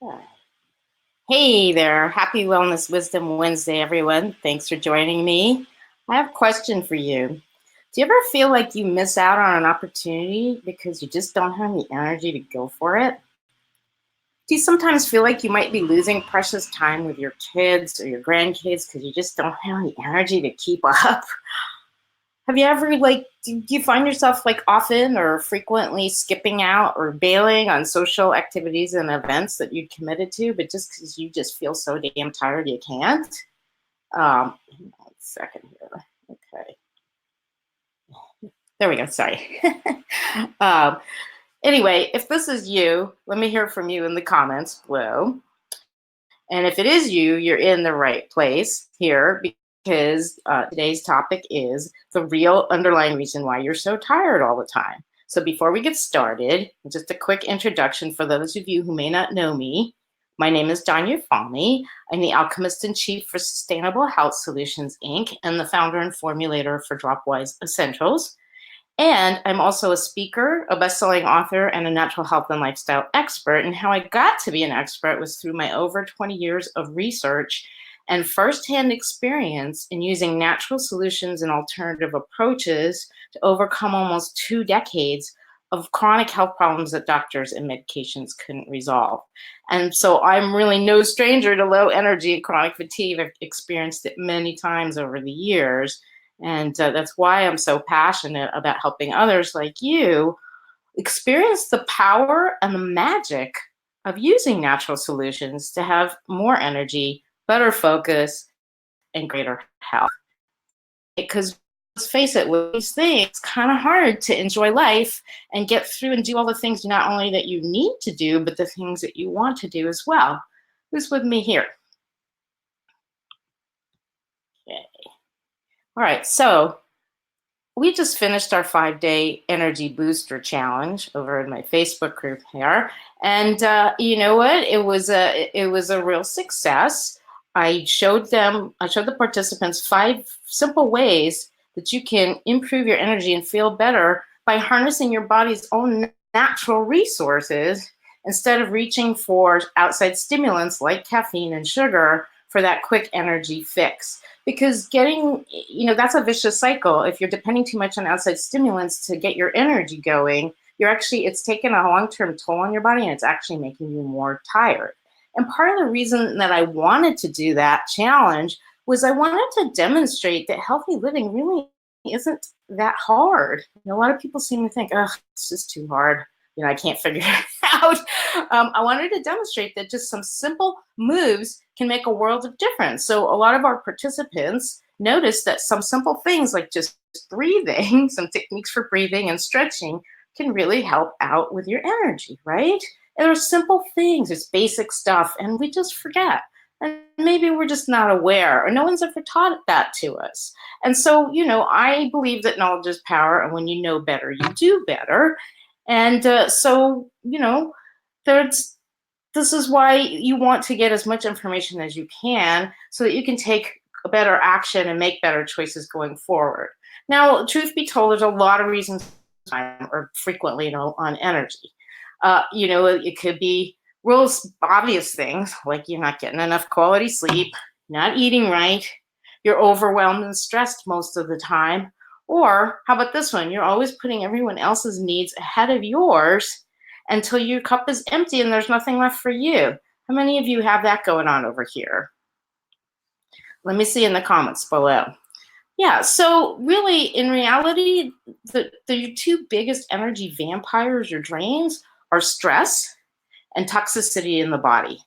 Yeah. Hey there. Happy Wellness Wisdom Wednesday, everyone. Thanks for joining me. I have a question for you. Do you ever feel like you miss out on an opportunity because you just don't have the energy to go for it? Do you sometimes feel like you might be losing precious time with your kids or your grandkids because you just don't have the energy to keep up? Have you ever do you find yourself like often or frequently skipping out or bailing on social activities and events that you'd committed to, but just because you just feel so damn tired you can't? Hang on a second here. Okay, there we go. Sorry. um, anyway, if this is you, let me hear from you in the comments below. And if it is you, you're in the right place here because today's topic is the real underlying reason why you're so tired all the time. So before we get started, just a quick introduction for those of you who may not know me. My name is Donya Fahmy. I'm the Alchemist in Chief for Sustainable Health Solutions, Inc., and the founder and formulator for Dropwise Essentials. And I'm also a speaker, a best-selling author, and a natural health and lifestyle expert. And how I got to be an expert was through my over 20 years of research and firsthand experience in using natural solutions and alternative approaches to overcome almost 2 decades of chronic health problems that doctors and medications couldn't resolve. And so I'm really no stranger to low energy and chronic fatigue. I've experienced it many times over the years. And that's why I'm so passionate about helping others like you experience the power and the magic of using natural solutions to have more energy, better focus, and greater health. Because let's face it, with these things, it's kind of hard to enjoy life and get through and do all the things not only that you need to do, but the things that you want to do as well. Who's with me here? Okay. All right. So we just finished our 5-day energy booster challenge over in my Facebook group here, and you know what? It was a real success. I showed the participants 5 simple ways that you can improve your energy and feel better by harnessing your body's own natural resources instead of reaching for outside stimulants like caffeine and sugar for that quick energy fix, because that's a vicious cycle. If you're depending too much on outside stimulants to get your energy going, it's taking a long-term toll on your body, and it's actually making you more tired. And part of the reason that I wanted to do that challenge was I wanted to demonstrate that healthy living really isn't that hard. A lot of people seem to think, oh, it's just too hard. I can't figure it out. I wanted to demonstrate that just some simple moves can make a world of difference. So a lot of our participants noticed that some simple things like just breathing, some techniques for breathing and stretching can really help out with your energy, right? And there are simple things, it's basic stuff, and we just forget. And maybe we're just not aware, or no one's ever taught that to us. And so, I believe that knowledge is power, and when you know better, you do better. And there's this is why you want to get as much information as you can so that you can take a better action and make better choices going forward. Now, truth be told, there's a lot of reasons or frequently on energy. It could be real obvious things like you're not getting enough quality sleep, not eating right, you're overwhelmed and stressed most of the time. Or how about this one? You're always putting everyone else's needs ahead of yours until your cup is empty and there's nothing left for you. How many of you have that going on over here? Let me see in the comments below. Yeah, so really, in reality, the two biggest energy vampires or drains are stress and toxicity in the body.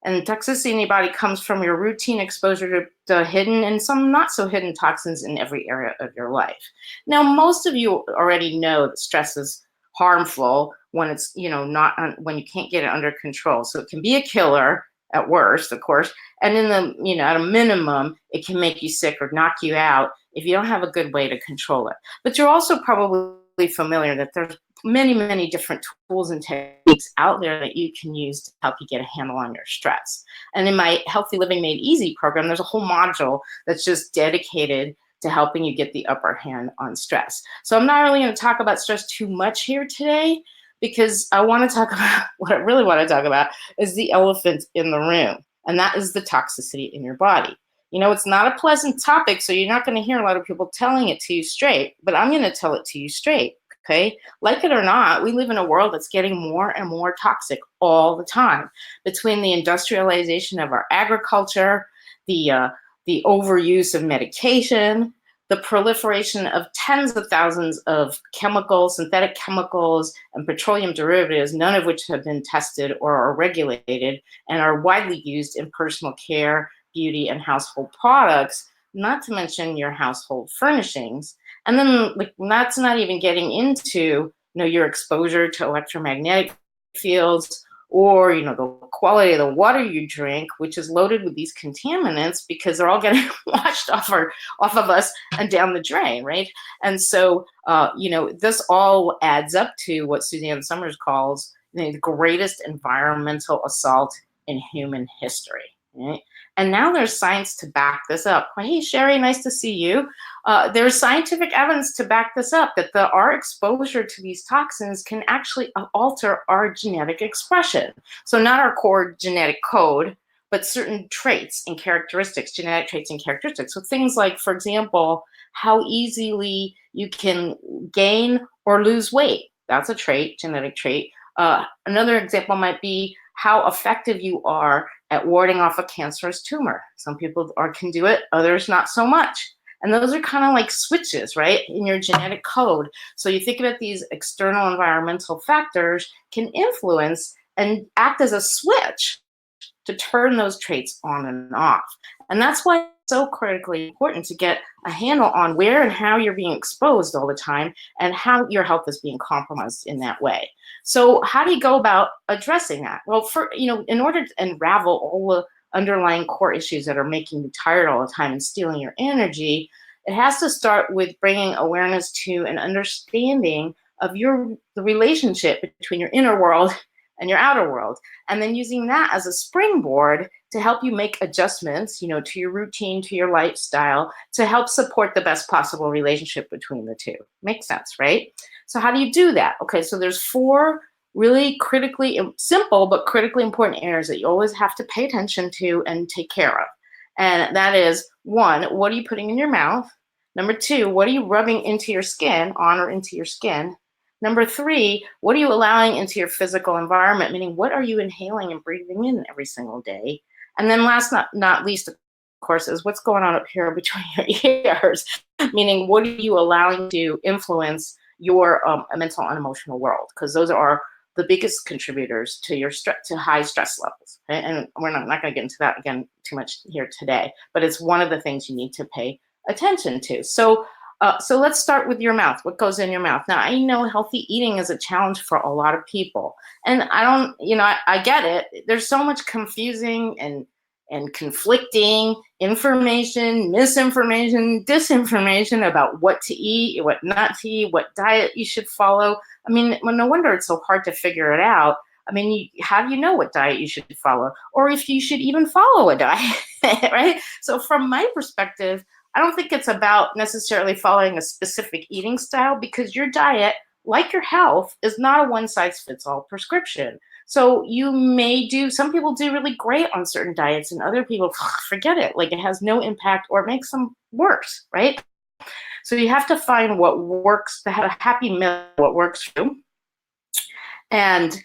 And toxicity in the body comes from your routine exposure to hidden and some not so hidden toxins in every area of your life. Now, most of you already know that stress is harmful when it's, not when you can't get it under control. So it can be a killer at worst, of course. And at a minimum, it can make you sick or knock you out if you don't have a good way to control it. But you're also probably familiar that there's many, many different tools and techniques out there that you can use to help you get a handle on your stress. And in my Healthy Living Made Easy program, there's a whole module that's just dedicated to helping you get the upper hand on stress. So I'm not really going to talk about stress too much here today, because I want to talk about what I really want to talk about is the elephant in the room, and that is the toxicity in your body. It's not a pleasant topic, so you're not going to hear a lot of people telling it to you straight, but I'm going to tell it to you straight. Okay. Like it or not, we live in a world that's getting more and more toxic all the time. Between the industrialization of our agriculture, the overuse of medication, the proliferation of tens of thousands of chemicals, synthetic chemicals, and petroleum derivatives, none of which have been tested or are regulated and are widely used in personal care, beauty, and household products, not to mention your household furnishings. And then, like, that's not even getting into, your exposure to electromagnetic fields, or the quality of the water you drink, which is loaded with these contaminants because they're all getting washed off of us and down the drain, right? And so this all adds up to what Suzanne Somers calls the greatest environmental assault in human history, right? And now there's science to back this up. Hey, Sherry, nice to see you. There's scientific evidence to back this up, that our exposure to these toxins can actually alter our genetic expression. So not our core genetic code, but certain traits and characteristics, genetic traits and characteristics. So things like, for example, how easily you can gain or lose weight. That's a trait, genetic trait. Another example might be how effective you are at warding off a cancerous tumor. Some people can do it, others not so much. And those are kind of like switches, right, in your genetic code. So you think about these external environmental factors can influence and act as a switch to turn those traits on and off. And that's why it's so critically important to get a handle on where and how you're being exposed all the time and how your health is being compromised in that way. So how do you go about addressing that? Well, in order to unravel all the underlying core issues that are making you tired all the time and stealing your energy, it has to start with bringing awareness to an understanding of the relationship between your inner world and your outer world, and then using that as a springboard to help you make adjustments, to your routine, to your lifestyle, to help support the best possible relationship between the two. Makes sense, right? So how do you do that? Okay, so there's 4 really critically simple but critically important areas that you always have to pay attention to and take care of. And that is, 1, what are you putting in your mouth? Number 2, what are you rubbing into your skin, on or into your skin? Number 3, what are you allowing into your physical environment? Meaning, what are you inhaling and breathing in every single day? And then last not least, of course, is what's going on up here between your ears? Meaning, what are you allowing to influence your mental and emotional world? Because those are the biggest contributors to your to high stress levels. Okay? And we're not going to get into that again too much here today, but it's one of the things you need to pay attention to. So let's start with your mouth. What goes in your mouth? Now, I know healthy eating is a challenge for a lot of people. And I get it. There's so much confusing and conflicting information, misinformation, disinformation about what to eat, what not to eat, what diet you should follow. I mean, no wonder it's so hard to figure it out. I mean, how do you know what diet you should follow, or if you should even follow a diet, right? So from my perspective, I don't think it's about necessarily following a specific eating style, because your diet, like your health, is not a one-size-fits-all prescription. So some people do really great on certain diets, and other people, forget it, like it has no impact or it makes them worse, right? So you have to find what works, to have a happy middle, what works for you. And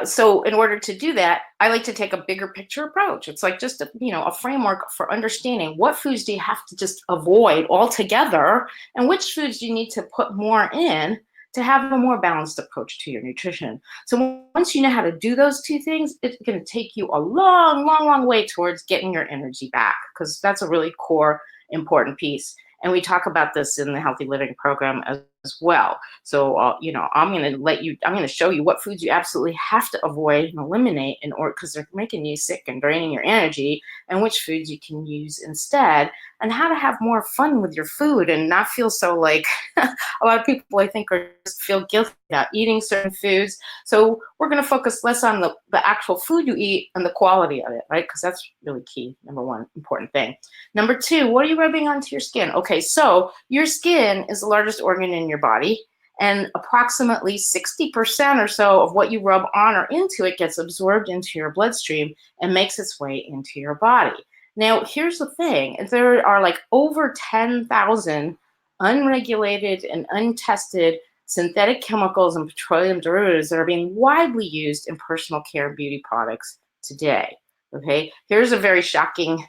so in order to do that, I like to take a bigger picture approach. It's like just a framework for understanding what foods do you have to just avoid altogether, and which foods do you need to put more in to have a more balanced approach to your nutrition. So once you know how to do those 2 things, it's going to take you a long, long, long way towards getting your energy back, because that's a really core, important piece. And we talk about this in the Healthy Living program as well. So, I'm going to show you what foods you absolutely have to avoid and eliminate because they're making you sick and draining your energy, and which foods you can use instead, and how to have more fun with your food and not feel so like a lot of people, I think, just feel guilty about eating certain foods. So we're going to focus less on the actual food you eat and the quality of it, right? Because that's really key. Number 1, important thing. Number 2, what are you rubbing onto your skin? Okay, so your skin is the largest organ in your body, And approximately 60% or so of what you rub on or into it gets absorbed into your bloodstream and makes its way into your body. Now, here's the thing. There are like over 10,000 unregulated and untested synthetic chemicals and petroleum derivatives that are being widely used in personal care and beauty products today. Okay, here's a very shocking,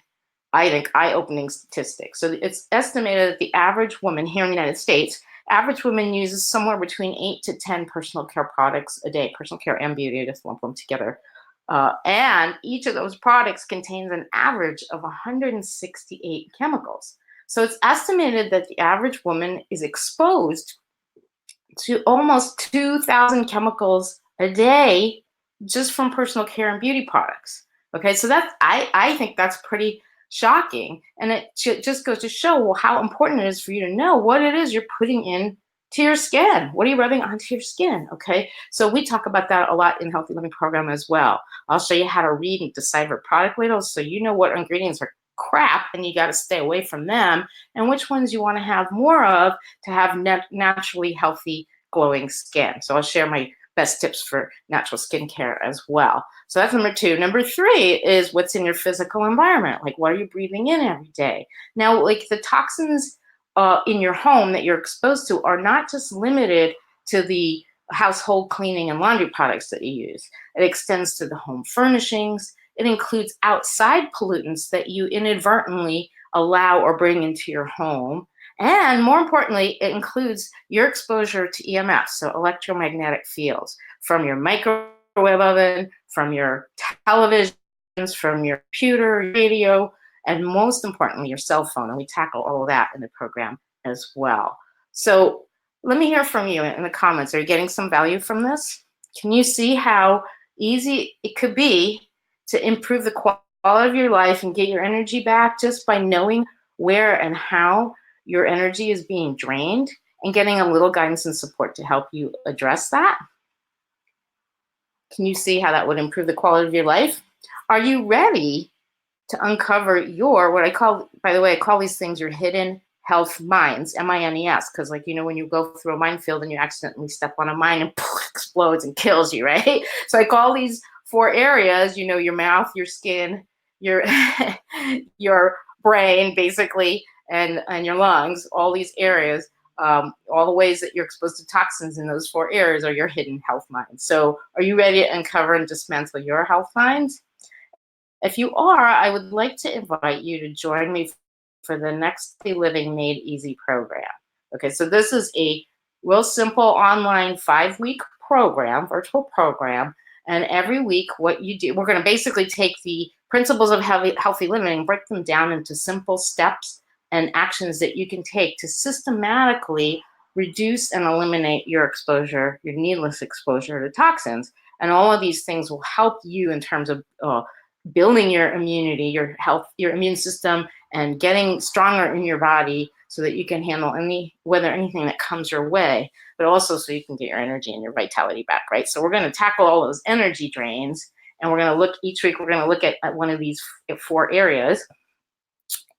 I think, eye-opening statistic. So it's estimated that the average woman here in the United States, average woman uses somewhere between 8 to 10 personal care products a day, personal care and beauty, I just lump them together. And each of those products contains an average of 168 chemicals. So it's estimated that the average woman is exposed to almost 2,000 chemicals a day just from personal care and beauty products. Okay, so that's, I think that's pretty shocking. And it just goes to show how important it is for you to know what it is you're putting in to your skin. What are you rubbing onto your skin? Okay, so we talk about that a lot in Healthy Living Program as well. I'll show you how to read and decipher product labels so you know what ingredients are crap and you got to stay away from them, and which ones you want to have more of to have naturally healthy, glowing skin. So I'll share my best tips for natural skincare as well. So that's number 2. Number 3 is what's in your physical environment. Like, what are you breathing in every day? Now, like the toxins in your home that you're exposed to are not just limited to the household cleaning and laundry products that you use. It extends to the home furnishings. It includes outside pollutants that you inadvertently allow or bring into your home. And more importantly, it includes your exposure to EMFs, so electromagnetic fields, from your microwave oven, from your televisions, from your computer, radio, and most importantly, your cell phone. And we tackle all of that in the program as well. So let me hear from you in the comments. Are you getting some value from this? Can you see how easy it could be to improve the quality of your life and get your energy back just by knowing where and how your energy is being drained and getting a little guidance and support to help you address that? Can you see how that would improve the quality of your life? Are you ready to uncover your, what I call, by the way, I call these things your hidden health mines, M-I-N-E-S, because like, you know, when you go through a minefield and you accidentally step on a mine and poof, explodes and kills you, right? So I call these 4 areas, you know, your mouth, your skin, your, your brain, basically, and your lungs, all these areas, all the ways that you're exposed to toxins in those 4 areas are your hidden health mines. So are you ready to uncover and dismantle your health mines? If you are, I would like to invite you to join me for the next Living Made Easy program. Okay, so this is a real simple online 5-week program, virtual program. And every week what you do, we're going to basically take the principles of healthy living and break them down into simple steps and actions that you can take to systematically reduce and eliminate your exposure, your needless exposure to toxins. And all of these things will help you in terms of building your immunity, your health, your immune system, and getting stronger in your body so that you can handle anything that comes your way, but also so you can get your energy and your vitality back, right? So we're going to tackle all those energy drains, and we're going to look each week, we're going to look at one of these 4 areas,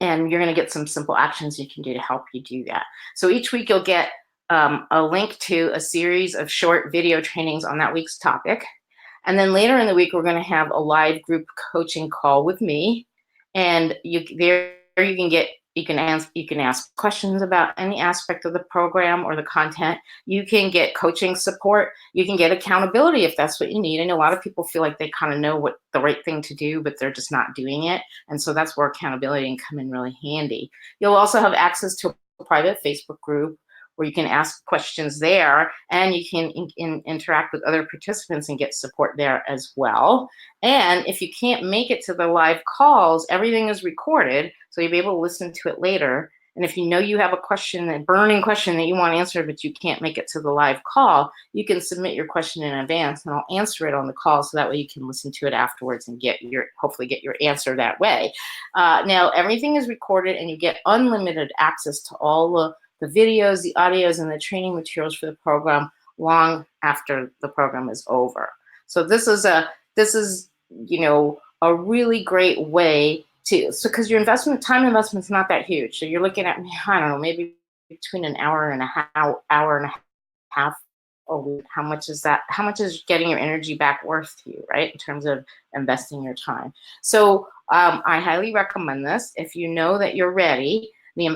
and you're going to get some simple actions you can do to help you do that. So each week you'll get a link to a series of short video trainings on that week's topic. And then later in the week, we're going to have a live group coaching call with me, and you can ask questions about any aspect of the program or the content. You can get coaching support. You can get accountability if that's what you need. And a lot of people feel like they kind of know what the right thing to do, but they're just not doing it. And so that's where accountability can come in really handy. You'll also have access to a private Facebook group where you can ask questions there, and you can interact with other participants and get support there as well. And if you can't make it to the live calls, everything is recorded, so you'll be able to listen to it later. And if you know you have a question, a burning question that you want answered, but you can't make it to the live call, you can submit your question in advance, and I'll answer it on the call, so that way you can listen to it afterwards and hopefully get your answer that way. Now, everything is recorded, and you get unlimited access to all the videos, the audios, and the training materials for the program long after the program is over. So this is a really great way to, because your time investment is not that huge. So you're looking at, I don't know, maybe between an hour and a half a week, how much is that? How much is getting your energy back worth to you, right? In terms of investing your time. So I highly recommend this. If you know that you're ready, the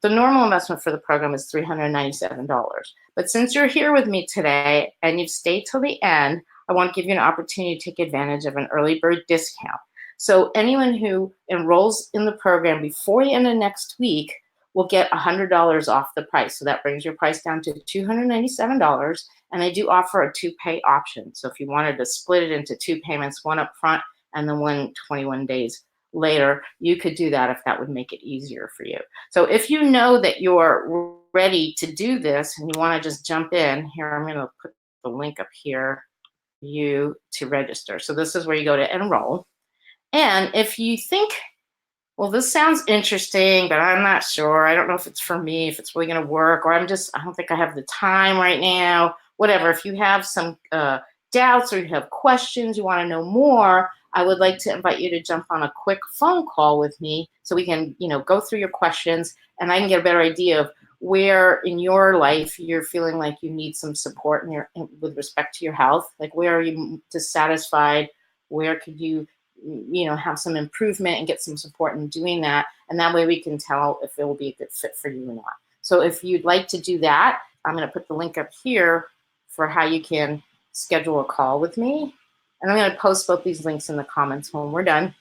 normal investment for the program is $397. But since you're here with me today and you've stayed till the end, I want to give you an opportunity to take advantage of an early bird discount. So anyone who enrolls in the program before the end of next week will get $100 off the price. So that brings your price down to $297. And I do offer a 2-pay option. So if you wanted to split it into 2 payments, one up front and then one 21 days later, you could do that if that would make it easier for you. So if you know that you're ready to do this and you want to just jump in, here I'm going to put the link up here for you to register. So this is where you go to enroll. And if you think, well, this sounds interesting, but I'm not sure. I don't know if it's for me, if it's really going to work, or I don't think I have the time right now, whatever. If you have some doubts or you have questions, you want to know more, I would like to invite you to jump on a quick phone call with me so we can, go through your questions and I can get a better idea of where in your life you're feeling like you need some support with respect to your health. Like, where are you dissatisfied? Where could you have some improvement and get some support in doing that? And that way we can tell if it will be a good fit for you or not. So if you'd like to do that, I'm going to put the link up here for how you can schedule a call with me. And I'm going to post both these links in the comments when we're done.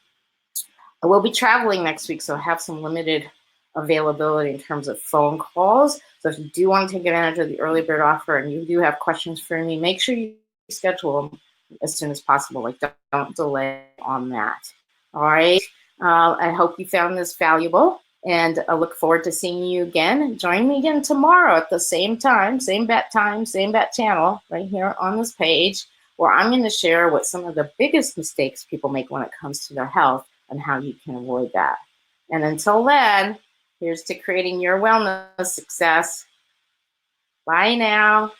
I will be traveling next week, so I have some limited availability in terms of phone calls. So if you do want to take advantage of the early bird offer and you do have questions for me, make sure you schedule them as soon as possible. Like, don't delay on that. All right. I hope you found this valuable, and I look forward to seeing you again. Join me again tomorrow at the same time, same bat channel, right here on this page, where I'm going to share what some of the biggest mistakes people make when it comes to their health and how you can avoid that. And until then, here's to creating your wellness success. Bye now.